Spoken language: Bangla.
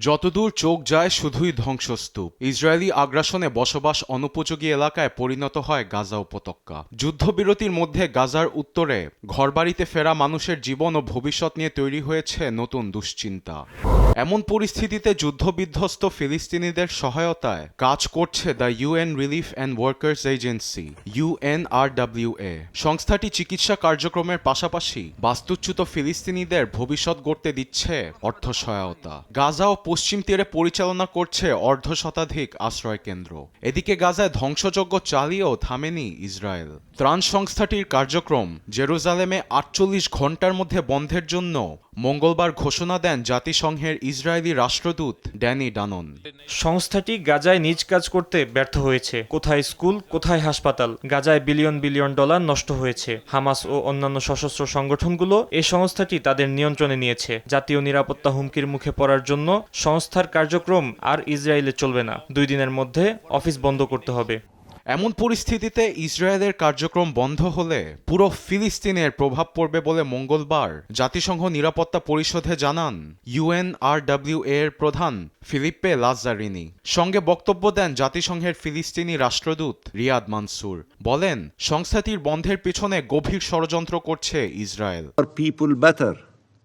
যতদূর চোখ যায় শুধুই ধ্বংসস্তূপ। ইসরায়েলি আগ্রাসনে বসবাস অনুপযোগী এলাকায় পরিণত হয় গাজা উপত্যকা। যুদ্ধবিরতির মধ্যে গাজার উত্তরে ঘরবাড়িতে ফেরা মানুষের জীবন ও ভবিষ্যৎ নিয়ে তৈরি হয়েছে নতুন দুশ্চিন্তা। এমন পরিস্থিতিতে যুদ্ধবিধ্বস্ত ফিলিস্তিনিদের সহায়তায় কাজ করছে the UN relief and workers agency UNRWA। সংস্থাটি চিকিৎসা কার্যক্রমের পাশাপাশি বাস্তুচ্যুত ফিলিস্তিনিদের ভবিষ্যৎ গড়তে দিচ্ছে অর্থ সহায়তা। গাজা ও পশ্চিম তীরে পরিচালনা করছে অর্ধশতাধিক আশ্রয়কেন্দ্র। এদিকে গাজায় ধ্বংসযজ্ঞ চালিয়েও থামেনি ইসরায়েল। ত্রাণ সংস্থাটির কার্যক্রম জেরুজালেমে ৪৮ ঘণ্টার মধ্যে বন্ধের জন্য মঙ্গলবার ঘোষণা দেন জাতিসংঘের ইসরায়েলি রাষ্ট্রদূত ড্যানি ডানন। সংস্থাটি গাজায় নিজ কাজ করতে ব্যর্থ হয়েছে। কোথায় স্কুল, কোথায় হাসপাতাল। গাজায় বিলিয়ন বিলিয়ন ডলার নষ্ট হয়েছে। হামাস ও অন্যান্য সশস্ত্র সংগঠনগুলো এই সংস্থাটি তাদের নিয়ন্ত্রণে নিয়েছে। জাতীয় নিরাপত্তা হুমকির মুখে পড়ার জন্য সংস্থার কার্যক্রম আর ইসরায়েলে চলবে না। 2 দিনের মধ্যে অফিস বন্ধ করতে হবে। এমন পরিস্থিতিতে ইসরায়েলের কার্যক্রম বন্ধ হলে পুরো ফিলিস্তিনের প্রভাব পড়বে বলে মঙ্গলবার জাতিসংঘ নিরাপত্তা পরিষদে জানান UNRWA এর প্রধান ফিলিপ্পে লাজারিনি। সঙ্গে বক্তব্য দেন জাতিসংঘের ফিলিস্তিনি রাষ্ট্রদূত রিয়াদ মানসুর। বলেন, সংস্থাটির বন্ধের পিছনে গভীর ষড়যন্ত্র করছে ইসরায়েল।